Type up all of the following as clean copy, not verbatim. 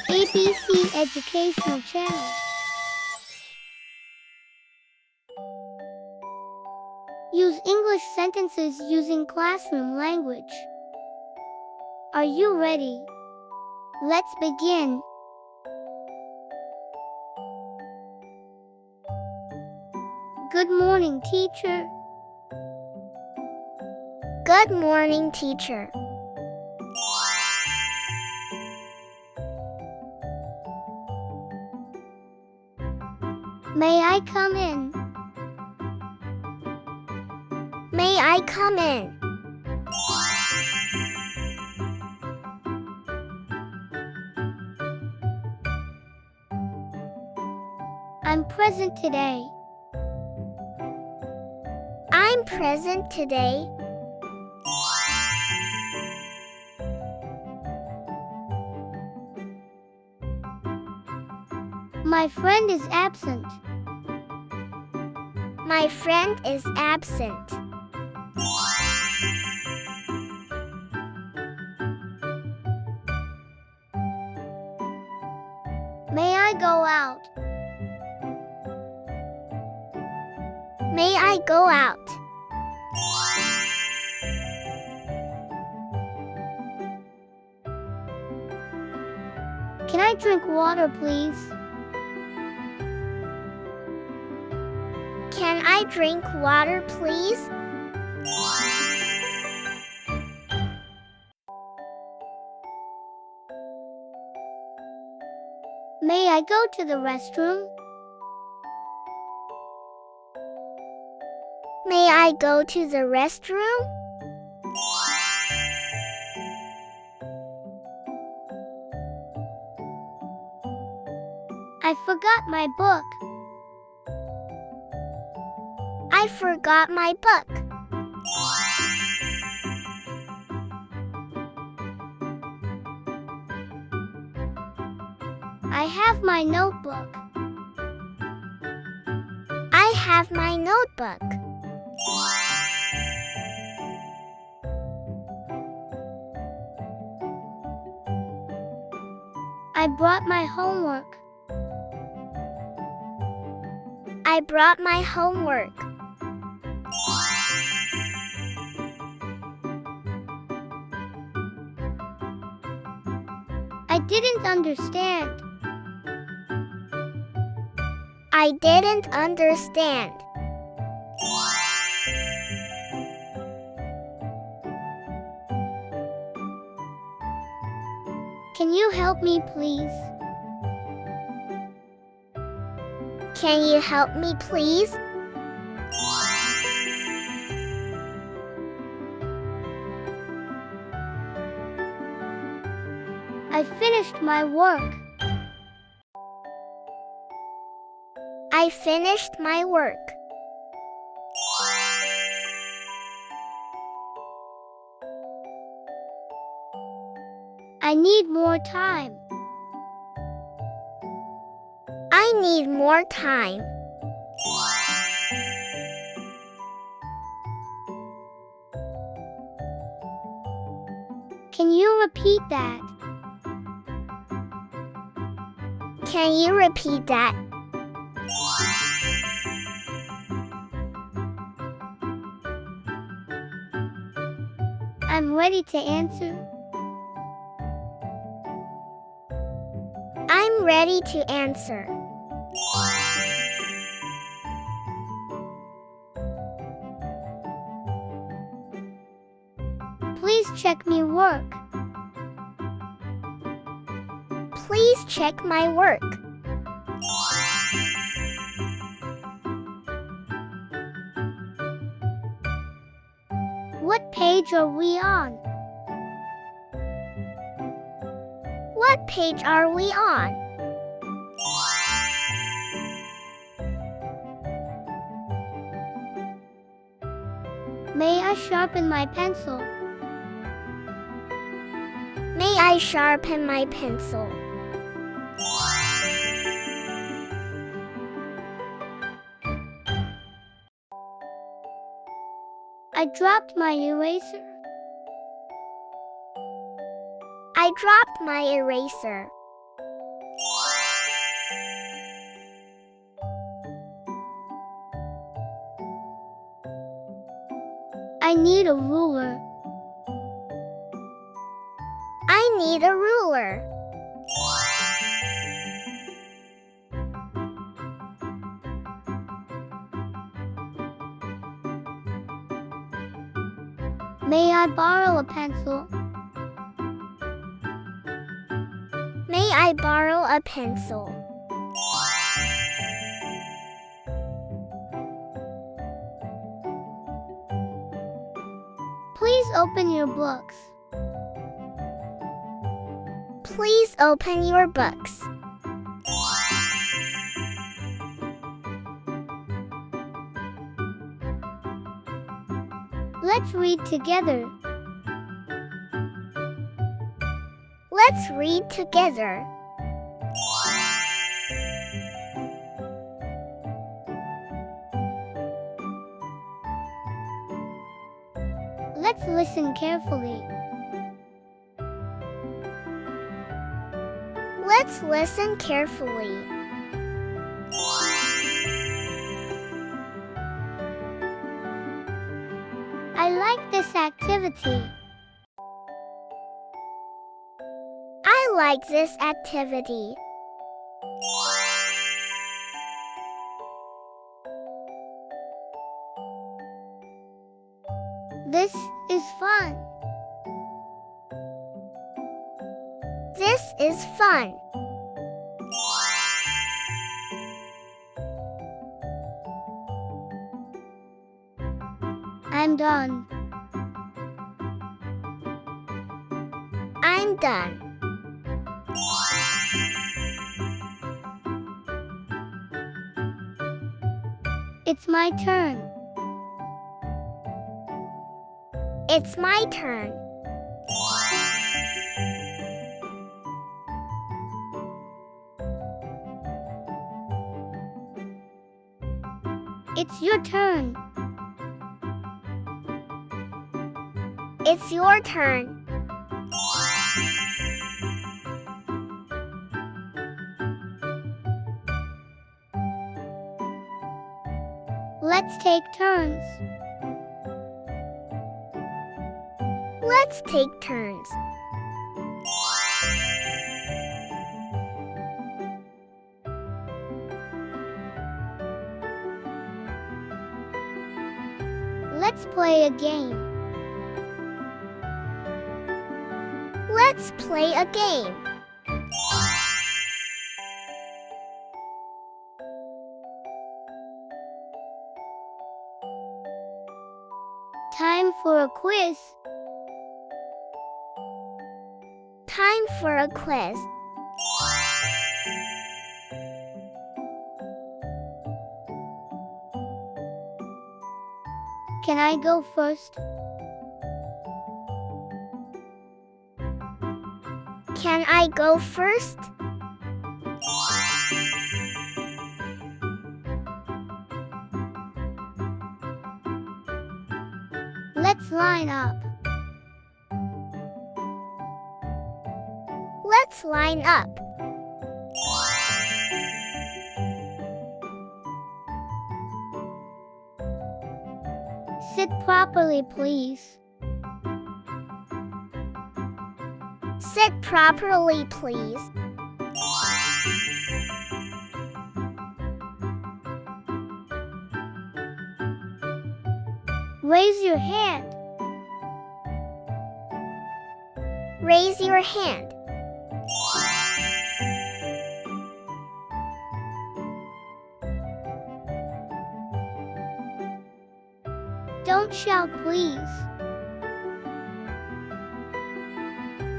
ABC Educational Channel. Use English sentences using classroom language. Are you ready? Let's begin. Good morning, teacher. Good morning, teacher. May I come in? May I come in? I'm present today. I'm present today. My friend is absent. My friend is absent. May I go out? May I go out? Can I drink water, please? Can I drink water, please? May I go to the restroom? May I go to the restroom? I forgot my book. I forgot my book. I have my notebook. I have my notebook. I brought my homework. I brought my homework. I didn't understand. I didn't understand. Can you help me, please? Can you help me, please? I finished my work. I finished my work. I need more time. I need more time. Can you repeat that? Can you repeat that? I'm ready to answer. I'm ready to answer. Please check me work. Please check my work. What page are we on? What page are we on? May I sharpen my pencil? May I sharpen my pencil? I dropped my eraser. I dropped my eraser. I need a ruler. I need a ruler. May I borrow a pencil? May I borrow a pencil? Please open your books. Please open your books. Let's read together. Let's read together. Let's listen carefully. Let's listen carefully. I like this activity. I like this activity. This is fun. This is fun. I'm done. I'm done. It's my turn. It's my turn. It's your turn. It's your turn. Let's take turns. Let's take turns. Let's play a game. Let's play a game. Time for a quiz. Time for a quiz. Can I go first? Can I go first? Let's line up. Let's line up. Sit properly, please. Sit properly, please. Raise your hand. Raise your hand. Don't shout, please.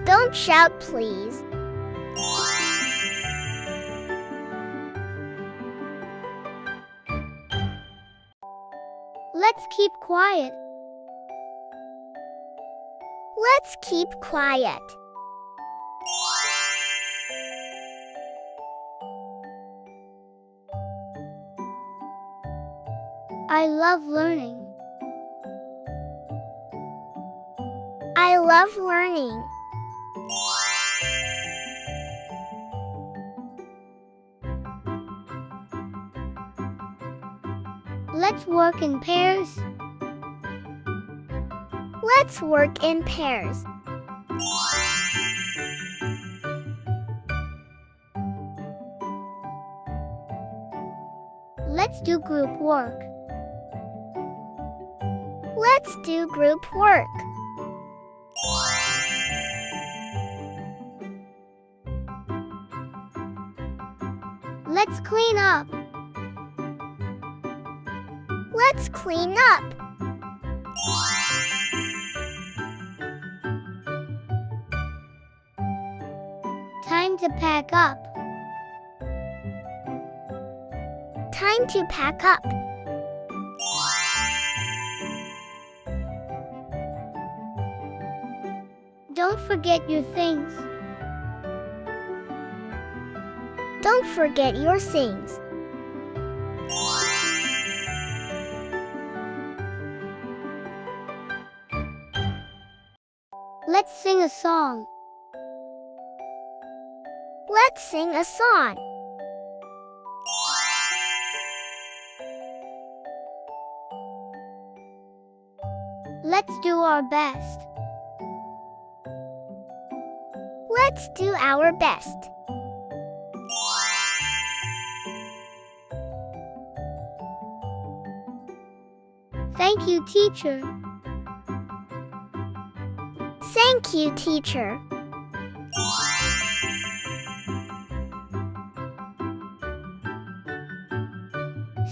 Don't shout, please. Let's keep quiet. Let's keep quiet. I love learning. I love learning. Let's work in pairs. Let's work in pairs. Let's do group work. Let's do group work. Let's clean up. Let's clean up. Time to pack up. Time to pack up. Don't forget your things. Don't forget your things. Let's sing a song. Let's sing a song. Let's do our best. Let's do our best. Thank you, teacher. Thank you, teacher.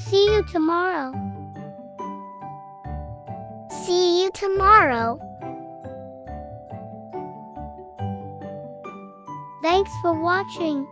See you tomorrow. See you tomorrow. Thanks for watching.